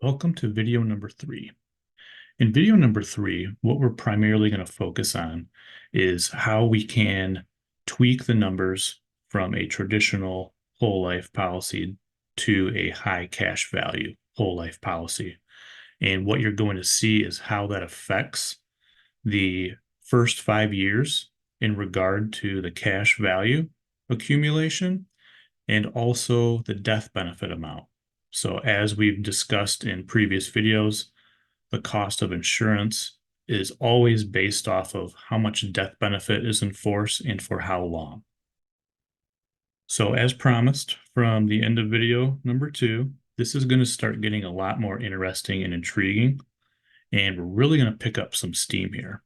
Welcome to video number 3. In video number 3, what we're primarily going to focus on is how we can tweak the numbers from a traditional whole life policy to a high cash value whole life policy. And what you're going to see is how that affects the first 5 years in regard to the cash value accumulation and also the death benefit amount. So as we've discussed in previous videos, the cost of insurance is always based off of how much death benefit is in force and for how long. So as promised from the end of video number 2, this is going to start getting a lot more interesting and intriguing, and we're really going to pick up some steam here,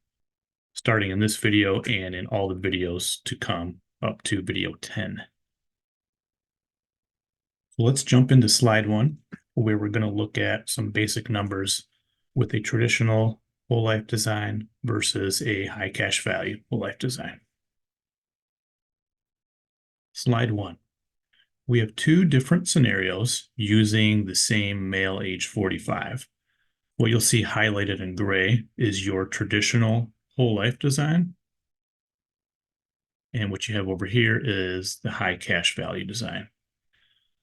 starting in this video and in all the videos to come up to video 10. Let's jump into slide 1, where we're going to look at some basic numbers with a traditional whole life design versus a high cash value whole life design. Slide 1. We have two different scenarios using the same male age 45. What you'll see highlighted in gray is your traditional whole life design. And what you have over here is the high cash value design.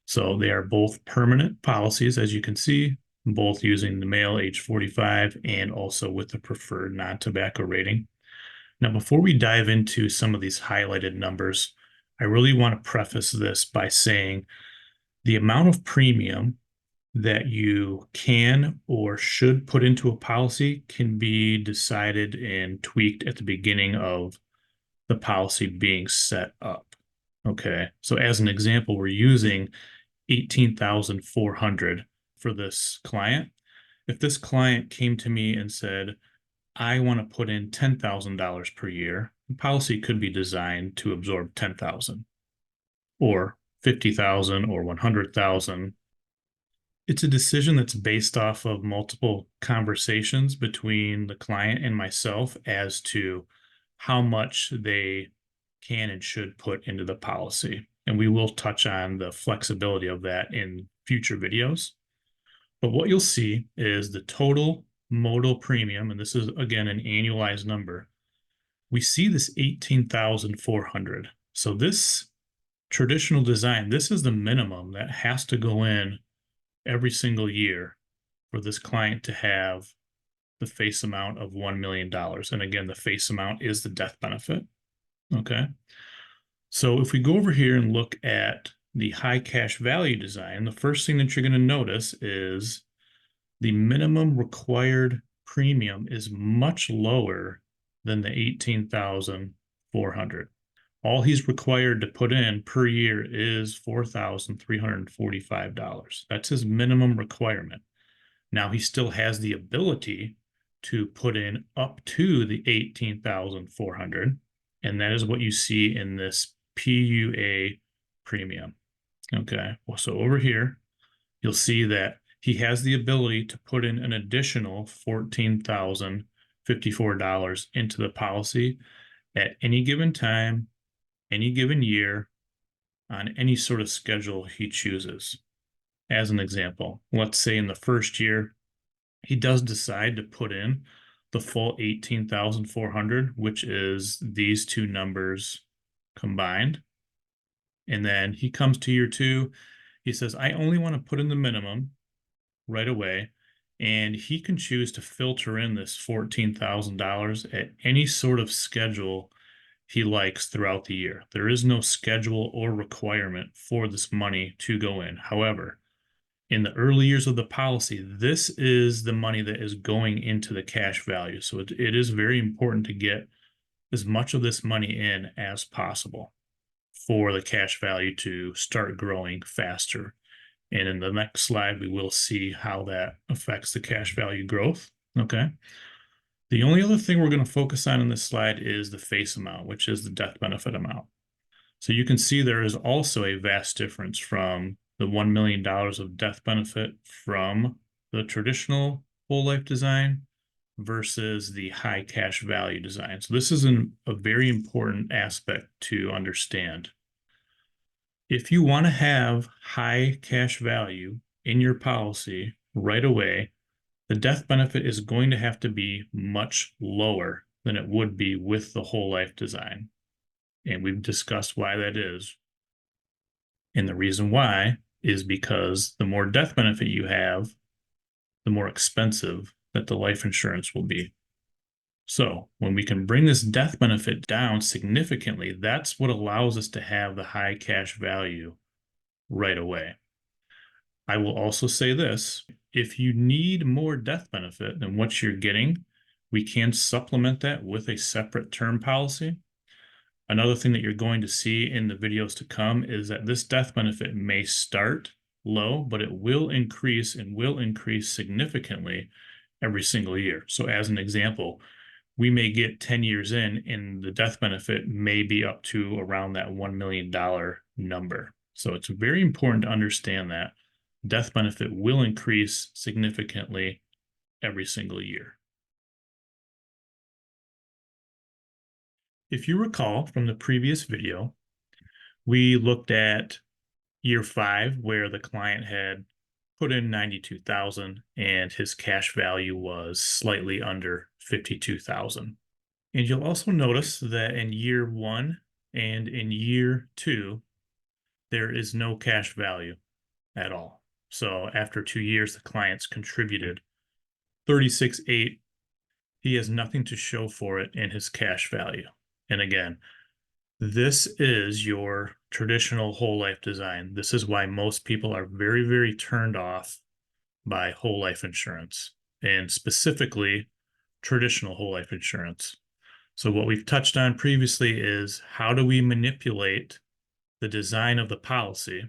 So they are both permanent policies, as you can see, both using the male age 45 and also with the preferred non-tobacco rating. Now, before we dive into some of these highlighted numbers, I really want to preface this by saying the amount of premium that you can or should put into a policy can be decided and tweaked at the beginning of the policy being set up. Okay, so as an example, we're using 18,400 for this client. If this client came to me and said, I want to put in $10,000 per year, the policy could be designed to absorb 10,000 or 50,000 or 100,000. It's a decision that's based off of multiple conversations between the client and myself as to how much they can and should put into the policy. And we will touch on the flexibility of that in future videos. But what you'll see is the total modal premium, and this is, again, an annualized number. We see this 18,400. So this traditional design, this is the minimum that has to go in every single year for this client to have the face amount of $1 million. And again, the face amount is the death benefit. Okay. So if we go over here and look at the high cash value design, the first thing that you're going to notice is the minimum required premium is much lower than the 18,400. All he's required to put in per year is $4,345. That's his minimum requirement. Now he still has the ability to put in up to the 18,400, and that is what you see in this PUA premium. Okay, well, so over here, you'll see that he has the ability to put in an additional $14,054 into the policy at any given time, any given year, on any sort of schedule he chooses. As an example, let's say in the first year, he does decide to put in the full 18,400, which is these two numbers combined. And then he comes to year 2, he says, I only want to put in the minimum right away. And he can choose to filter in this $14,000 at any sort of schedule he likes throughout the year. There is no schedule or requirement for this money to go in. However, in the early years of the policy, this is the money that is going into the cash value. So it is very important to get as much of this money in as possible for the cash value to start growing faster. And in the next slide, we will see how that affects the cash value growth. Okay. The only other thing we're going to focus on in this slide is the face amount, which is the death benefit amount. So you can see there is also a vast difference from the $1 million of death benefit from the traditional whole life design versus the high cash value design. So this is a very important aspect to understand. If you want to have high cash value in your policy, right away, the death benefit is going to have to be much lower than it would be with the whole life design. And we've discussed why that is. And the reason why is because the more death benefit you have, the more expensive that the life insurance will be. So when we can bring this death benefit down significantly, that's what allows us to have the high cash value right away. I will also say this, if you need more death benefit than what you're getting, we can supplement that with a separate term policy. Another thing that you're going to see in the videos to come is that this death benefit may start low, but it will increase and will increase significantly every single year. So as an example, we may get 10 years in and the death benefit may be up to around that $1 million number. So it's very important to understand that death benefit will increase significantly every single year. If you recall from the previous video, we looked at year 5 where the client had put in 92,000 and his cash value was slightly under 52,000. And you'll also notice that in year 1 and in year 2, there is no cash value at all. So after 2 years, the client's contributed 36.8. He has nothing to show for it in his cash value. And again, this is your traditional whole life design. This is why most people are very, very turned off by whole life insurance, and specifically traditional whole life insurance. So what we've touched on previously is how do we manipulate the design of the policy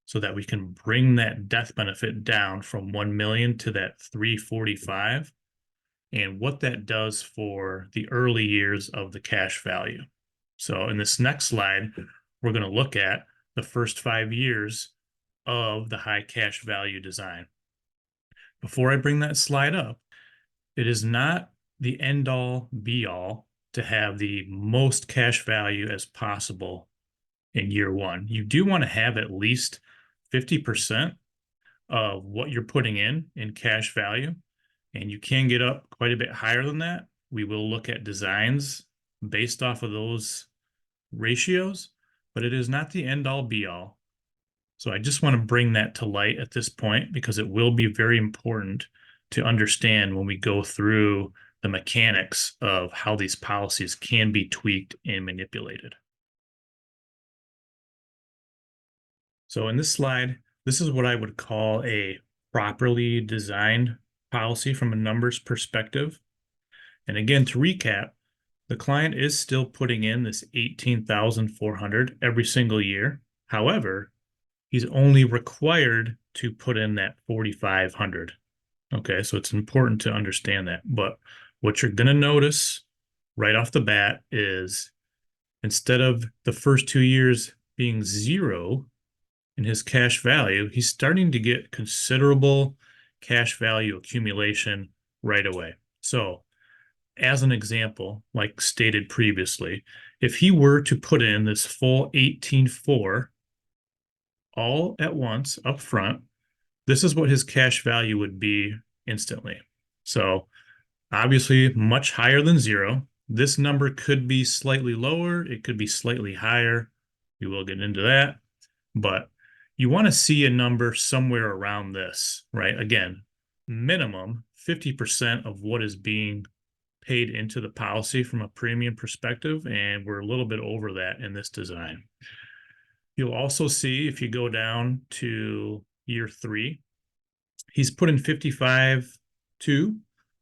so that we can bring that death benefit down from 1 million to that 345, and what that does for the early years of the cash value. So in this next slide, we're going to look at the first 5 years of the high cash value design. Before I bring that slide up, it is not the end all be all to have the most cash value as possible in year 1. You do want to have at least 50% of what you're putting in cash value, and you can get up quite a bit higher than that. We will look at designs based off of those ratios, but it is not the end all be all. So I just want to bring that to light at this point because it will be very important to understand when we go through the mechanics of how these policies can be tweaked and manipulated. So in this slide, this is what I would call a properly designed policy from a numbers perspective. And again, to recap, the client is still putting in this 18,400 every single year. However, he's only required to put in that 4,500. Okay, so it's important to understand that. But what you're going to notice right off the bat is instead of the first 2 years being 0 in his cash value, he's starting to get considerable cash value accumulation right away. So as an example, like stated previously, if he were to put in this full 18.4 all at once up front, this is what his cash value would be instantly. So obviously much higher than 0. This number could be slightly lower. It could be slightly higher. We will get into that. But you want to see a number somewhere around this, right? Again, minimum 50% of what is being paid into the policy from a premium perspective, and we're a little bit over that in this design. You'll also see if you go down to year 3, he's put in 55.2.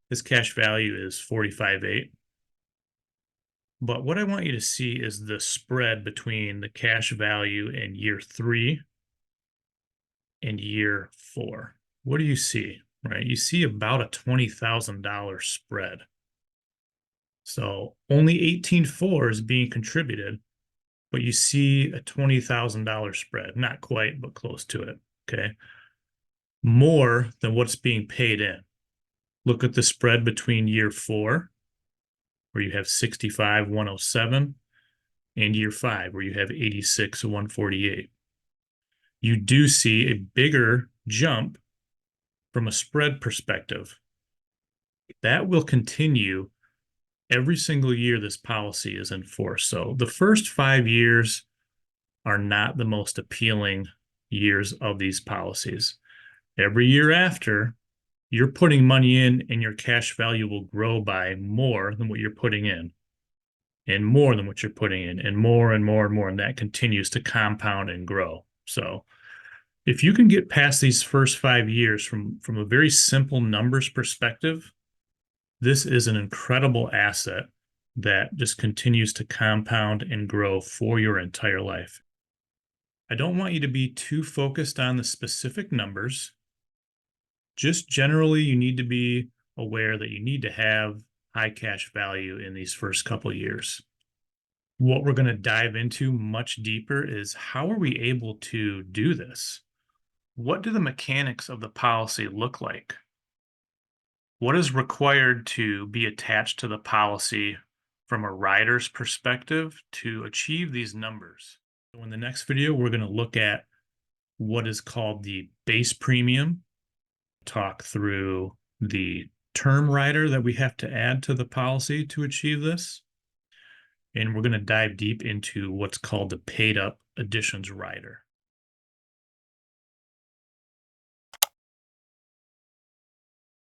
His cash value is 45.8. But what I want you to see is the spread between the cash value in year 3 and year 4. What do you see, right? You see about a $20,000 spread. So only 18.4 is being contributed, but you see a $20,000 spread. Not quite, but close to it, okay? More than what's being paid in. Look at the spread between year 4, where you have 65,107, and year 5, where you have 86,148. You do see a bigger jump from a spread perspective, that will continue every single year this policy is in force. So the first 5 years are not the most appealing years of these policies. Every year after, you're putting money in and your cash value will grow by more than what you're putting in, and more than what you're putting in, and more and more and more. And that continues to compound and grow. So if you can get past these first 5 years from a very simple numbers perspective, this is an incredible asset that just continues to compound and grow for your entire life. I don't want you to be too focused on the specific numbers. Just generally, you need to be aware that you need to have high cash value in these first couple of years. What we're going to dive into much deeper is how are we able to do this? What do the mechanics of the policy look like? What is required to be attached to the policy from a rider's perspective to achieve these numbers? So in the next video, we're going to look at what is called the base premium, talk through the term rider that we have to add to the policy to achieve this. And we're going to dive deep into what's called the paid up additions rider.